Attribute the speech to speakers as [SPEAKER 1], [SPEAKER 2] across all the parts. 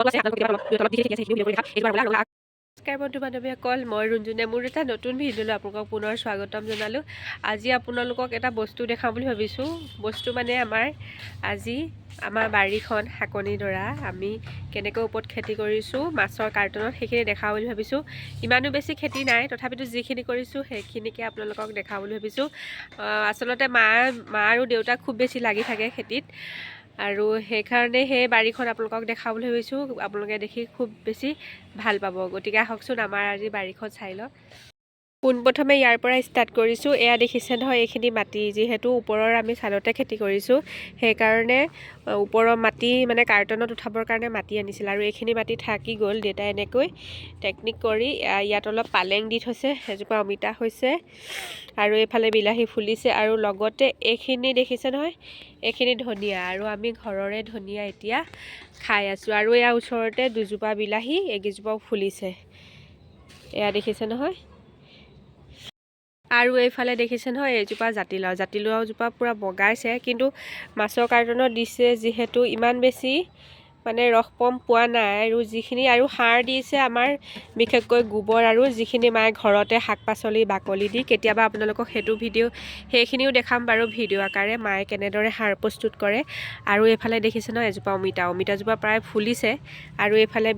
[SPEAKER 1] নমস্কাৰ বন্ধু বান্ধৱীসকল, মই ৰঞ্জুনে মোৰ এটা নতুন ভিডিঅ'লৈ আপোনালোকক পুনৰ স্বাগতম জনালোঁ। আজি আপোনালোকক এটা বস্তু দেখাম বুলি ভাবিছোঁ। বস্তু মানে আমাৰ বাৰীখন শাকনিডৰা আমি কেনেকৈ ওপৰত খেতি কৰিছোঁ মাছৰ কাৰ্টনত, সেইখিনি দেখাওঁ বুলি ভাবিছোঁ। ইমানো বেছি খেতি নাই, তথাপিতো যিখিনি কৰিছোঁ সেইখিনিকে আপোনালোকক দেখাওঁ বুলি ভাবিছোঁ। আচলতে মা আৰু দেউতা খুব বেছি লাগি থাকে খেতিত, আৰু সেইকাৰণে সেই বাৰীখন আপোনালোকক দেখাওঁ বুলি ভাবিছোঁ। আপোনালোকে দেখি খুব বেছি ভাল পাব। গতিকে আহকচোন আমাৰ আজি বাৰীখন চাই লওক। পোনপ্ৰথমে ইয়াৰ পৰা ষ্টাৰ্ট কৰিছোঁ। এয়া দেখিছে নহয়, এইখিনি মাটি, যিহেতু ওপৰৰ আমি চাদতে খেতি কৰিছোঁ, সেইকাৰণে ওপৰৰ মাটি মানে কাৰ্টনত উঠাবৰ কাৰণে মাটি আনিছিল, আৰু এইখিনি মাটি থাকি গ'ল। দেউতাই এনেকৈ টেকনিক কৰি ইয়াত অলপ পালেং দি থৈছে, এজোপা অমিতা হৈছে, আৰু এইফালে বিলাহী ফুলিছে, আৰু লগতে এইখিনি দেখিছে নহয়, এইখিনি ধনিয়া, আৰু আমি ঘৰৰে ধনিয়া এতিয়া খাই আছোঁ। আৰু ইয়াৰ ওচৰতে দুজোপা বিলাহী, এইকেইজোপাও ফুলিছে, এয়া দেখিছে নহয়। আৰু এইফালে দেখিছে নহয়, এইজোপা জাতিলাওজোপা পূৰা বগাইছে, কিন্তু মাছৰ কাৰ্টনত দিছে যিহেতু ইমান বেছি মানে ৰস পম পোৱা নাই। আৰু যিখিনি আৰু সাৰ দিছে আমাৰ, বিশেষকৈ গোবৰ, আৰু যিখিনি মায়ে ঘৰতে শাক পাচলি বাকলি দি, কেতিয়াবা আপোনালোকক সেইখিনিও দেখাম বাৰু ভিডিঅ' আকাৰে, মায়ে কেনেদৰে সাৰ প্ৰস্তুত কৰে। আৰু এইফালে দেখিছে নহয়, এজোপা অমিতাজোপা প্ৰায় ফুলিছে, আৰু এইফালে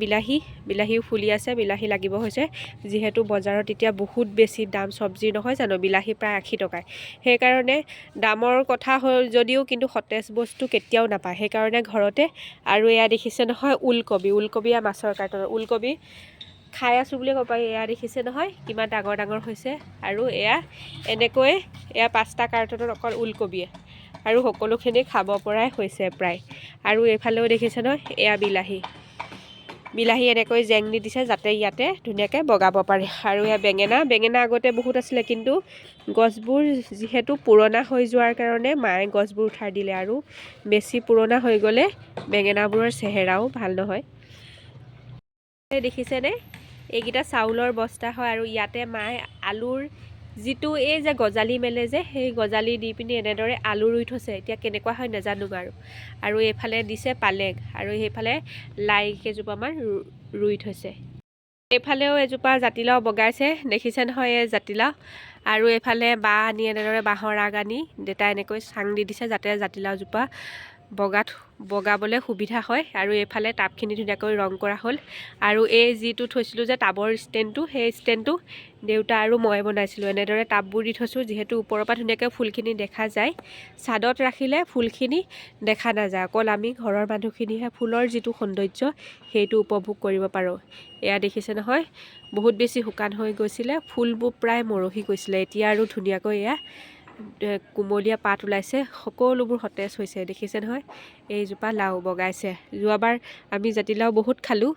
[SPEAKER 1] বিলাহীও ফুলি আছে, বিলাহী লাগিব হৈছে, যিহেতু বজাৰত এতিয়া বহুত বেছি দাম চব্জি নহয় জানো, বিলাহী প্ৰায় 80 টকাই। সেইকাৰণে দামৰ কথা হ'ল যদিও কিন্তু সতেজ বস্তু কেতিয়াও নাপায়, সেইকাৰণে ঘৰতে। আৰু এয়া দেখিছে নহয়, ওলকবি মাছৰ কাৰ্টনত ওলকবি খাই আছোঁ বুলি ক'ব পাৰি। এয়া দেখিছে নহয় কিমান ডাঙৰ হৈছে, আৰু এনেকৈ 5টা কাৰ্টনত অকল ওলকবিয়ে, আৰু সকলোখিনি খাব পৰাই হৈছে প্ৰায়। আৰু এইফালেও দেখিছে নহয়, এয়া বিলাহী এনেকৈ জেং দি দিছে, যাতে ইয়াতে ধুনীয়াকৈ বগাব পাৰে। আৰু এয়া বেঙেনা আগতে বহুত আছিলে, কিন্তু গছবোৰ যিহেতু পুৰণা হৈ যোৱাৰ কাৰণে মায়ে গছবোৰ উঠাই দিলে, আৰু বেছি পুৰণা হৈ গ'লে বেঙেনাবোৰৰ চেহেৰাও ভাল নহয়। দেখিছেনে, এইকেইটা চাউলৰ বস্তা হয়, আৰু ইয়াতে মায়ে আলুৰ যিটো এই যে গজালি মেলে যে, সেই গজালি দি পিনি এনেদৰে আলু ৰুই থৈছে। এতিয়া কেনেকুৱা হয় নাজানো বাৰু। আৰু এইফালে দিছে পালেং, আৰু সেইফালে লাই কেইজোপামান ৰুই থৈছে। এইফালেও এজোপা জাতিলাও বগাইছে, দেখিছে নহয় এই জাতিলাও। আৰু এইফালে আনি এনেদৰে বাঁহৰ আগ আনি দেউতাই এনেকৈ চাং দি দিছে, যাতে জাতিলাওজোপা বগাবলৈ সুবিধা হয়। আৰু এইফালে টাবখিনি ধুনীয়াকৈ ৰং কৰা হ'ল। আৰু এই যিটো থৈছিলোঁ যে টাবৰ ষ্টেণ্ডটো, সেই ষ্টেণ্ডটো দেউতা আৰু মই বনাইছিলোঁ। এনেদৰে টাববোৰ দি থৈছোঁ, যিহেতু ওপৰৰ পৰা ধুনীয়াকৈ ফুলখিনি দেখা যায়। ছাদত ৰাখিলে ফুলখিনি দেখা নাযায়, অকল আমি ঘৰৰ মানুহখিনিহে ফুলৰ যিটো সৌন্দৰ্য সেইটো উপভোগ কৰিব পাৰোঁ। এয়া দেখিছে নহয়, বহুত বেছি শুকান হৈ গৈছিলে, ফুলবোৰ প্ৰায় মৰহি গৈছিলে। এতিয়া আৰু ধুনীয়াকৈ কুমলীয়া পাত ওলাইছে, সকলোবোৰ সতেজ হৈছে। দেখিছে নহয়, এইজোপা লাও বগাইছে। যোৱাবাৰ আমি জাতিলাও বহুত খালোঁ,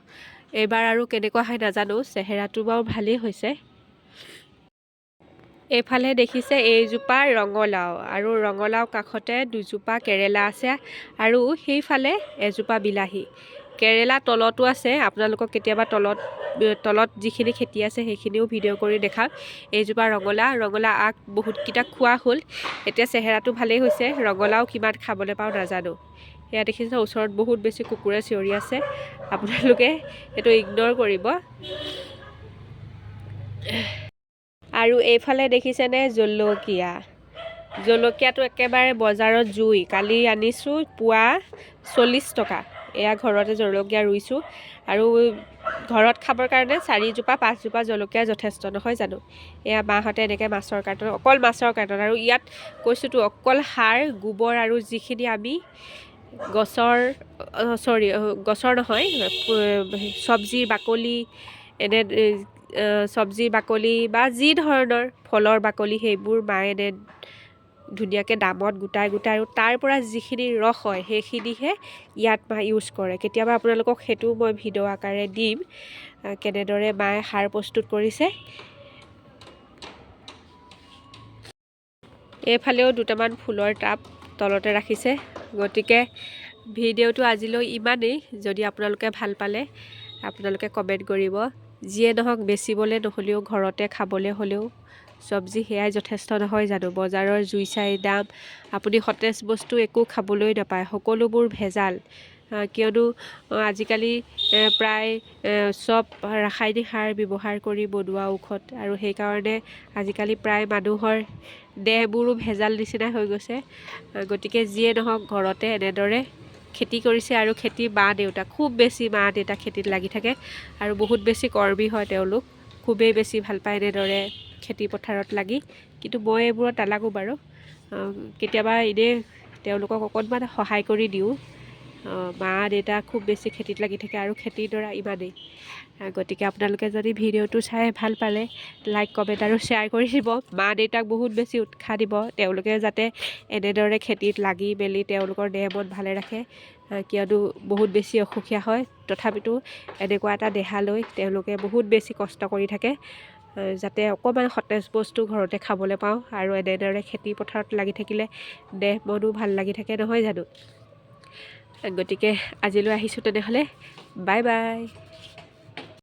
[SPEAKER 1] এইবাৰ আৰু কেনেকুৱা হয় নাজানো, চেহেৰাটো বাৰু ভালেই হৈছে। এইফালে দেখিছে এইজোপা ৰঙালাও, আৰু ৰঙালাও কাষতে দুজোপা কেৰেলা আছে, আৰু সেইফালে এজোপা বিলাহী। কেৰেলা তলতো আছে, আপোনালোকক কেতিয়াবা তলত যিখিনি খেতি আছে সেইখিনিও ভিডিঅ' কৰি দেখাম। এইজোপা ৰঙালাও আগ বহুতকেইটা খোৱা হ'ল, এতিয়া চেহেৰাটো ভালেই হৈছে। ৰঙালাও কিমান খাবলৈ পাওঁ নাজানো। সেয়া দেখিছে, ওচৰত বহুত বেছি কুকুৰে চিঞৰি আছে, আপোনালোকে সেইটো ইগন'ৰ কৰিব। আৰু এইফালে দেখিছেনে জলকীয়াটো একেবাৰে বজাৰত জুই। কালি আনিছোঁ পোৱা 40 টকা। এয়া ঘৰতে জলকীয়া ৰুইছোঁ, আৰু ঘৰত খাবৰ কাৰণে 4-5 জলকীয়া যথেষ্ট নহয় জানো। এয়া মাহঁতে এনেকৈ অকল মাছৰ কাৰ্টন, আৰু ইয়াত কৈছোঁতো অকল সাৰ, গোবৰ, আৰু যিখিনি আমি গছৰ নহয়, চব্জিৰ বাকলি বা যি ধৰণৰ ফলৰ বাকলি, সেইবোৰ মায়ে ধুনীয়াকৈ দামত গোটাই, আৰু তাৰ পৰা যিখিনি ৰস হয় সেইখিনিহে ইয়াত মা ইউজ কৰে। কেতিয়াবা আপোনালোকক সেইটো মই ভিডিঅ' আকাৰে দিম, কেনেদৰে মায়ে সাৰ প্ৰস্তুত কৰিছে। এইফালেও দুটামান ফুলৰ টাব তলতে ৰাখিছে। গতিকে ভিডিঅ'টো আজিলৈ ইমানেই। যদি আপোনালোকে ভাল পালে আপোনালোকে কমেণ্ট কৰিব। যিয়ে নহওক, বেচিবলৈ নহ'লেও ঘৰতে খাবলৈ হ'লেও চব্জি সেয়াই যথেষ্ট নহয় জানো। বজাৰৰ জুই চাই দাম, আপুনি সতেজ বস্তু একো খাবলৈ নাপায়, সকলোবোৰ ভেজাল। কিয়নো আজিকালি প্ৰায় চব ৰাসায়নিক সাৰ ব্যৱহাৰ কৰি বনোৱা ঔষধ, আৰু সেইকাৰণে আজিকালি প্ৰায় মানুহৰ দেহবোৰো ভেজাল নিচিনা হৈ গৈছে। গতিকে যিয়ে নহওক ঘৰতে এনেদৰে খেতি কৰিছে, আৰু খেতি মা দেউতা খুব বেছি মা দেউতা খেতিত লাগি থাকে, আৰু বহুত বেছি কৰ্মী হয় তেওঁলোক, খুবেই বেছি ভাল পায় এনেদৰে খেতি পথাৰত লাগি। কিন্তু মই এইবোৰত নালাগোঁ বাৰু, কেতিয়াবা এনেই তেওঁলোকক অকণমান সহায় কৰি দিওঁ। মা দেউতা খুব বেছি খেতিত লাগি থাকে, আৰু খেতিৰ দ্বাৰা ইমানেই। গতিকে আপোনালোকে যদি ভিডিঅ'টো চাই ভাল পালে লাইক কমেণ্ট আৰু শ্বেয়াৰ কৰি দিব। মা দেউতাক বহুত বেছি উৎসাহ দিব, তেওঁলোকে যাতে এনেদৰে খেতিত লাগি মেলি তেওঁলোকৰ দেহ মন ভালে ৰাখে, কিয়নো বহুত বেছি অসুখীয়া হয়। তথাপিতো এনেকুৱা এটা দেহা লৈ তেওঁলোকে বহুত বেছি কষ্ট কৰি থাকে, যাতে অকণমান সতেজ বস্তু ঘৰতে খাবলৈ পাওঁ, আৰু এনেদৰে খেতি পথাৰত লাগি থাকিলে দেহ মনো ভাল লাগি থাকে, নহয় জানো? গতিকে আজিলৈ আহিছোঁ তেনেহ'লে, বাই বাই।